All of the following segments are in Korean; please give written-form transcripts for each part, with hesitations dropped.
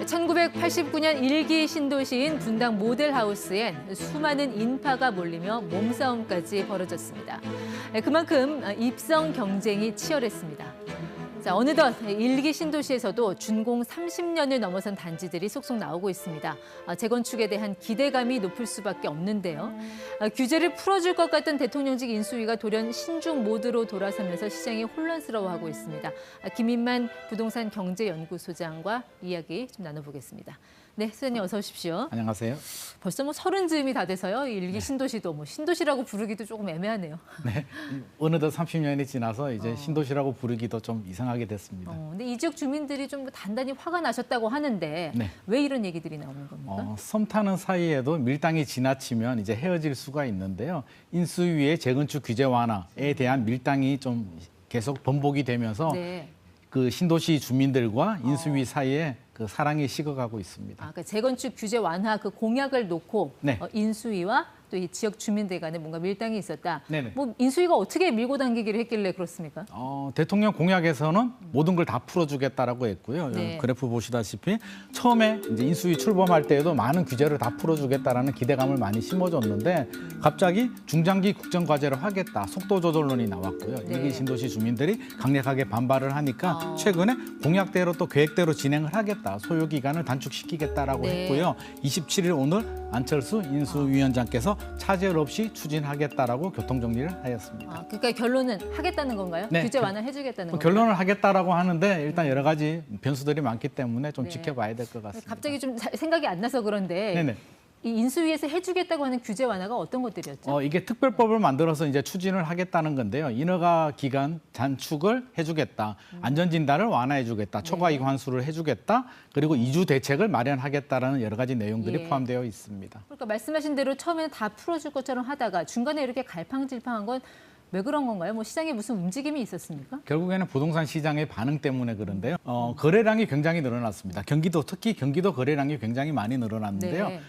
1989년 일기 신도시인 분당 모델하우스엔 수많은 인파가 몰리며 몸싸움까지 벌어졌습니다. 그만큼 입성 경쟁이 치열했습니다. 자, 어느덧 일기 신도시에서도 준공 30년을 넘어선 단지들이 속속 나오고 있습니다. 재건축에 대한 기대감이 높을 수밖에 없는데요. 규제를 풀어줄 것 같던 대통령직 인수위가 돌연 신중 모드로 돌아서면서 시장이 혼란스러워하고 있습니다. 김인만 부동산 경제연구소장과 이야기 좀 나눠보겠습니다. 네, 소장님 어서 오십시오. 안녕하세요. 벌써 뭐 30즈음이 다 돼서요. 일기 신도시도 뭐 신도시라고 부르기도 조금 애매하네요. 네, 어느덧 30년이 지나서 이제 신도시라고 부르기도 좀 이상하게 됐습니다. 근데 이 지역 주민들이 좀 단단히 화가 나셨다고 하는데 네. 왜 이런 얘기들이 나오는 겁니까? 섬 타는 사이에도 밀당이 지나치면 이제 헤어질 수가 있는데요. 인수위의 재건축 규제 완화에 대한 밀당이 좀 계속 번복이 되면서 네. 그 신도시 주민들과 인수위 사이에 그 사랑이 식어가고 있습니다. 그러니까 재건축 규제 완화 그 공약을 놓고 네. 인수위와 또 이 지역 주민들 간에 뭔가 밀당이 있었다. 네네. 뭐 인수위가 어떻게 밀고 당기기를 했길래 그렇습니까? 대통령 공약에서는 모든 걸 다 풀어주겠다라고 했고요. 네. 그래프 보시다시피 처음에 이제 인수위 출범할 때에도 많은 규제를 다 풀어주겠다라는 기대감을 많이 심어줬는데 갑자기 중장기 국정과제를 하겠다, 속도 조절론이 나왔고요. 네. 일기 신도시 주민들이 강력하게 반발을 하니까 최근에 공약대로 또 계획대로 진행을 하겠다, 소요 기간을 단축시키겠다라고 네. 했고요. 27일 오늘 안철수 인수위원장께서 차질 없이 추진하겠다라고 교통정리를 하였습니다. 그러니까 결론은 하겠다는 건가요? 네. 규제 완화해주겠다는 건가요? 결론을 하겠다라고 하는데 일단 여러 가지 변수들이 많기 때문에 좀 네. 지켜봐야 될 것 같습니다. 갑자기 좀 생각이 안 나서 그런데 네네. 이 인수위에서 해주겠다고 하는 규제 완화가 어떤 것들이었죠? 이게 특별법을 만들어서 이제 추진을 하겠다는 건데요. 인허가 기간 단축을 해주겠다, 안전진단을 완화해주겠다, 초과이익 환수를 해주겠다, 그리고 이주 대책을 마련하겠다라는 여러 가지 내용들이 예. 포함되어 있습니다. 그러니까 말씀하신 대로 처음에는 다 풀어줄 것처럼 하다가 중간에 이렇게 갈팡질팡한 건 왜 그런 건가요? 뭐 시장에 무슨 움직임이 있었습니까? 결국에는 부동산 시장의 반응 때문에 그런데요. 거래량이 굉장히 늘어났습니다. 특히 경기도 거래량이 굉장히 많이 늘어났는데요. 네.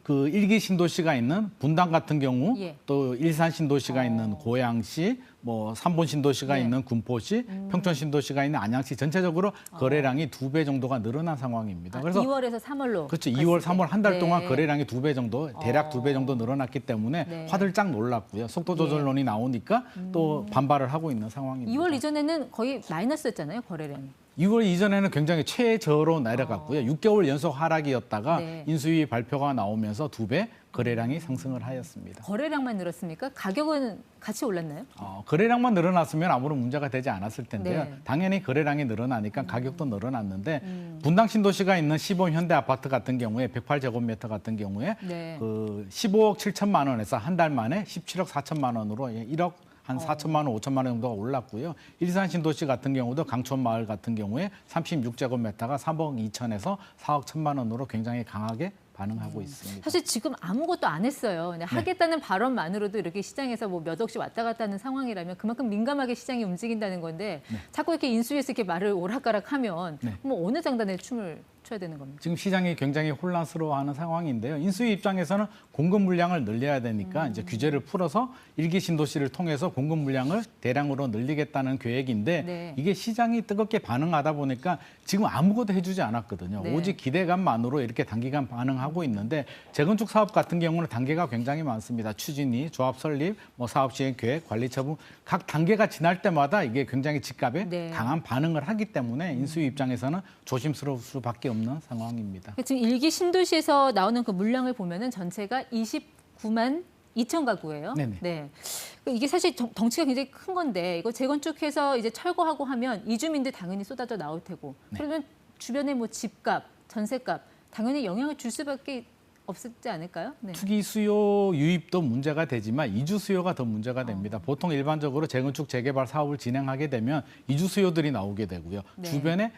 그 일기 신도시가 있는 분당 같은 경우, 예. 또 일산 신도시가 있는 고양시, 뭐 삼본 신도시가 네. 있는 군포시, 평촌 신도시가 있는 안양시 전체적으로 거래량이 2배 정도가 늘어난 상황입니다. 그래서 2월에서 3월로. 그렇죠. 2월, 3월 한 달 네. 동안 거래량이 2배 정도, 대략 2배 정도 늘어났기 때문에 네. 화들짝 놀랐고요. 속도 조절론이 나오니까 또 반발을 하고 있는 상황입니다. 2월 이전에는 거의 마이너스였잖아요, 거래량이. 2월 이전에는 굉장히 최저로 내려갔고요. 6개월 연속 하락이었다가 네. 인수위 발표가 나오면서 2배 거래량이 상승을 하였습니다. 거래량만 늘었습니까? 가격은 같이 올랐나요? 거래량만 늘어났으면 아무런 문제가 되지 않았을 텐데요. 네. 당연히 거래량이 늘어나니까 가격도 늘어났는데 분당 신도시가 있는 시범 현대 아파트 같은 경우에 108제곱미터 같은 경우에 네. 그 15억 7천만 원에서 한 달 만에 17억 4천만 원으로 1억 한 4천만 원, 5천만 원 정도가 올랐고요. 일산 신도시 같은 경우도 강촌 마을 같은 경우에 36제곱미터가 3억 2천에서 4억 1천만 원으로 굉장히 강하게 반응하고 있습니다. 사실 지금 아무것도 안 했어요. 그냥 하겠다는 발언만으로도 이렇게 시장에서 뭐 몇 억씩 왔다 갔다 하는 상황이라면 그만큼 민감하게 시장이 움직인다는 건데 자꾸 이렇게 인수위에서 이렇게 말을 오락가락하면 뭐 어느 장단에 춤을 춰야 되는 겁니까? 지금 시장이 굉장히 혼란스러워하는 상황인데요. 인수위 입장에서는 공급 물량을 늘려야 되니까 이제 규제를 풀어서 일기 신도시를 통해서 공급 물량을 대량으로 늘리겠다는 계획인데 네. 이게 시장이 뜨겁게 반응하다 보니까 지금 아무것도 해주지 않았거든요. 네. 오직 기대감만으로 이렇게 단기간 반응하고 있는데 재건축 사업 같은 경우는 단계가 굉장히 많습니다. 추진위, 조합 설립, 뭐 사업 시행 계획, 관리 처분 각 단계가 지날 때마다 이게 굉장히 집값에 네. 강한 반응을 하기 때문에 인수위 입장에서는 조심스러울 수밖에 없는 상황입니다. 지금 일기 신도시에서 나오는 그 물량을 보면은 전체가 29만 2천 가구예요. 네네. 네. 이게 사실 덩치가 굉장히 큰 건데 이거 재건축해서 이제 철거하고 하면 이주민들 당연히 쏟아져 나올 테고 그러면 주변에 뭐 집값, 전세값 당연히 영향을 줄 수밖에 없지 않을까요? 네. 투기 수요 유입도 문제가 되지만 이주 수요가 더 문제가 됩니다. 보통 일반적으로 재건축 재개발 사업을 진행하게 되면 이주 수요들이 나오게 되고요. 네. 주변에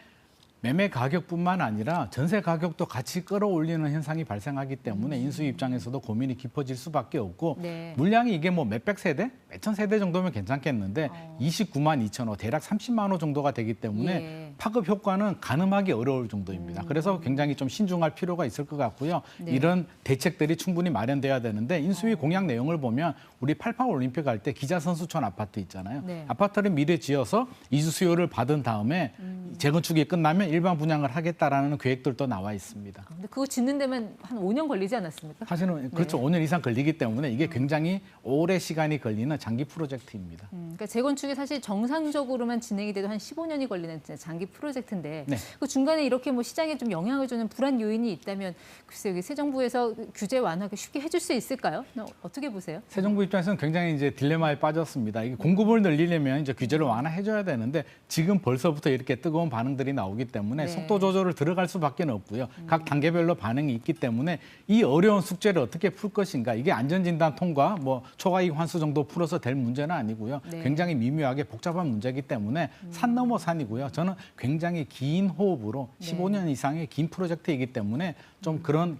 매매 가격뿐만 아니라 전세 가격도 같이 끌어올리는 현상이 발생하기 때문에 인수위 입장에서도 고민이 깊어질 수밖에 없고 네. 물량이 이게 뭐 몇백 세대, 몇천 세대 정도면 괜찮겠는데 29만 2천 호, 대략 30만 호 정도가 되기 때문에 예. 파급 효과는 가늠하기 어려울 정도입니다. 그래서 굉장히 좀 신중할 필요가 있을 것 같고요. 네. 이런 대책들이 충분히 마련돼야 되는데 인수위 공약 내용을 보면 우리 88 올림픽 할 때 기자선수촌 아파트 있잖아요. 네. 아파트를 미리 지어서 이주 수요를 받은 다음에 재건축이 끝나면 일반 분양을 하겠다라는 계획들도 나와 있습니다. 근데 그거 짓는 데만 한 5년 걸리지 않았습니까? 사실은 그렇죠. 5년 이상 걸리기 때문에 이게 굉장히 오래 시간이 걸리는 장기 프로젝트입니다. 그러니까 재건축이 사실 정상적으로만 진행이 돼도 한 15년이 걸리는 진짜 장기 프로젝트인데 네. 그 중간에 이렇게 뭐 시장에 좀 영향을 주는 불안 요인이 있다면 글쎄 여기 새 정부에서 규제 완화하기 쉽게 해줄 수 있을까요? 어떻게 보세요? 새 정부 입장에서는 굉장히 이제 딜레마에 빠졌습니다. 이게 공급을 늘리려면 이제 규제를 완화해줘야 되는데 지금 벌써부터 이렇게 뜨거운 반응들이 나오기 때문에 네. 속도 조절을 들어갈 수밖에 없고요. 각 단계별로 반응이 있기 때문에 이 어려운 숙제를 어떻게 풀 것인가. 이게 안전진단 통과, 뭐 초과이익 환수 정도 풀어서 될 문제는 아니고요. 네. 굉장히 미묘하게 복잡한 문제이기 때문에 산 넘어 산이고요. 저는 굉장히 긴 호흡으로 네. 15년 이상의 긴 프로젝트이기 때문에 좀 그런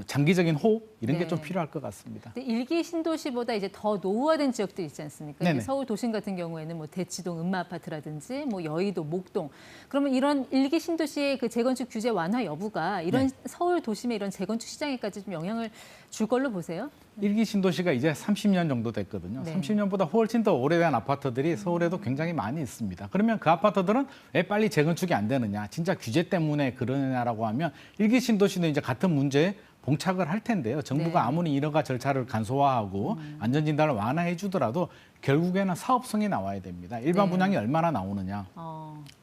장기적인 호흡 이런 게 좀 네. 필요할 것 같습니다. 근데 일기 신도시보다 이제 더 노후화된 지역들 있지 않습니까? 네네. 이제 서울 도심 같은 경우에는 뭐 대치동 음마아파트라든지 뭐 여의도, 목동. 그러면 이런 일기 신도시의 그 재건축 규제 완화 여부가 이런 서울 도심의 이런 재건축 시장에까지 좀 영향을 줄 걸로 보세요? 일기 신도시가 이제 30년 정도 됐거든요. 네. 30년보다 훨씬 더 오래된 아파트들이 서울에도 굉장히 많이 있습니다. 그러면 그 아파트들은 왜 빨리 재건축이 안 되느냐, 진짜 규제 때문에 그러느냐라고 하면 일기 신도시는 이제 같은 문제에 봉착을 할 텐데요. 정부가 네. 아무리 인허가 절차를 간소화하고 안전진단을 완화해 주더라도 결국에는 사업성이 나와야 됩니다. 일반 네. 분양이 얼마나 나오느냐.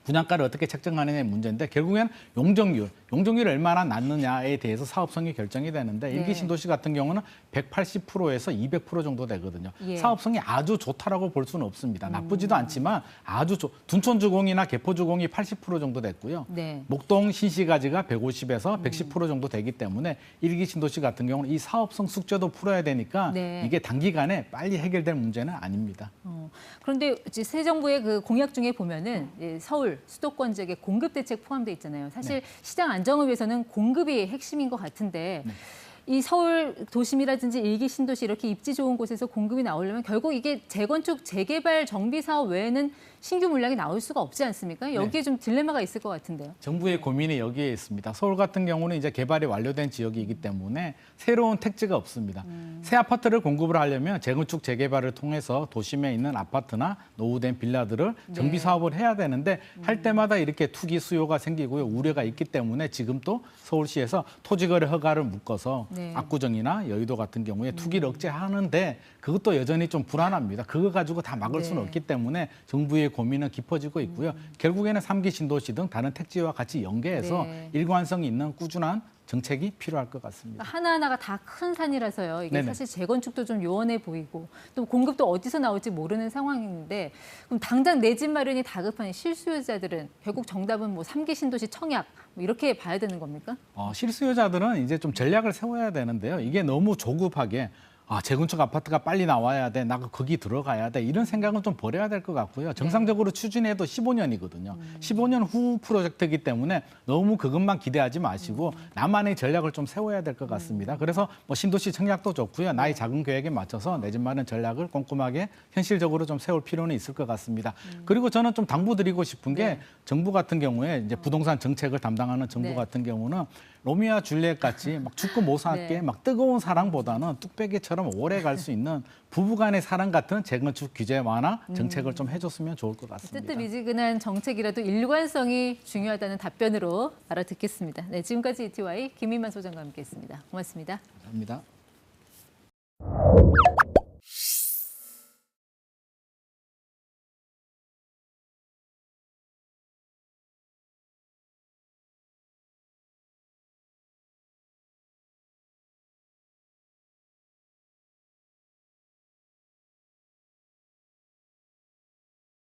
분양가를 어떻게 책정하느냐의 문제인데 결국엔 용적률이 얼마나 낮느냐에 대해서 사업성이 결정이 되는데 네. 일기 신도시 같은 경우는 180%에서 200% 정도 되거든요. 예. 사업성이 아주 좋다라고 볼 수는 없습니다. 나쁘지도 않지만 아주 둔촌주공이나 개포주공이 80% 정도 됐고요. 네. 목동 신시가지가 150에서 110% 정도 되기 때문에 일기 신도시 같은 경우는 이 사업성 숙제도 풀어야 되니까 네. 이게 단기간에 빨리 해결될 문제는 아닙니다. 그런데 이제 새 정부의 그 공약 중에 보면은 이제 서울 수도권 지역에 공급 대책 포함돼 있잖아요. 사실 시장 안정을 위해서는 공급이 핵심인 것 같은데 이 서울 도심이라든지 일기 신도시 이렇게 입지 좋은 곳에서 공급이 나오려면 결국 이게 재건축, 재개발, 정비 사업 외에는 신규 물량이 나올 수가 없지 않습니까? 여기에 좀 딜레마가 있을 것 같은데요. 정부의 고민이 여기에 있습니다. 서울 같은 경우는 이제 개발이 완료된 지역이기 때문에 새로운 택지가 없습니다. 새 아파트를 공급을 하려면 재건축, 재개발을 통해서 도심에 있는 아파트나 노후된 빌라들을 정비 사업을 해야 되는데 할 때마다 이렇게 투기 수요가 생기고요. 우려가 있기 때문에 지금 또 서울시에서 토지거래 허가를 묶어서 압구정이나 여의도 같은 경우에 투기를 억제하는데 그것도 여전히 좀 불안합니다. 그거 가지고 다 막을 수는 없기 때문에 정부의 고민은 깊어지고 있고요. 결국에는 3기 신도시 등 다른 택지와 같이 연계해서 일관성 있는 꾸준한 정책이 필요할 것 같습니다. 하나하나가 다 큰 산이라서요. 이게 네네. 사실 재건축도 좀 요원해 보이고 또 공급도 어디서 나올지 모르는 상황인데 그럼 당장 내 집 마련이 다급한 실수요자들은 결국 정답은 뭐 3기 신도시 청약 뭐 이렇게 봐야 되는 겁니까? 실수요자들은 이제 좀 전략을 세워야 되는데요. 이게 너무 조급하게 재건축 아파트가 빨리 나와야 돼. 나 거기 들어가야 돼. 이런 생각은 좀 버려야 될 것 같고요. 정상적으로 추진해도 15년이거든요. 15년 후 프로젝트이기 때문에 너무 그것만 기대하지 마시고 나만의 전략을 좀 세워야 될 것 같습니다. 그래서 뭐 신도시 청약도 좋고요. 나의 작은 계획에 맞춰서 내 집 마련 전략을 꼼꼼하게 현실적으로 좀 세울 필요는 있을 것 같습니다. 그리고 저는 좀 당부드리고 싶은 게 정부 같은 경우에 이제 부동산 정책을 담당하는 정부 같은 경우는 로미오와 줄리엣 같이 막 죽고 못 살게 막 뜨거운 사랑보다는 뚝배기처럼 오래 갈 수 있는 부부간의 사랑 같은 재건축 규제 완화 정책을 좀 해줬으면 좋을 것 같습니다. 뜨뜻미지근한 정책이라도 일관성이 중요하다는 답변으로 알아듣겠습니다. 네, 지금까지 ETY 김민만 소장과 함께했습니다. 고맙습니다. 감사합니다.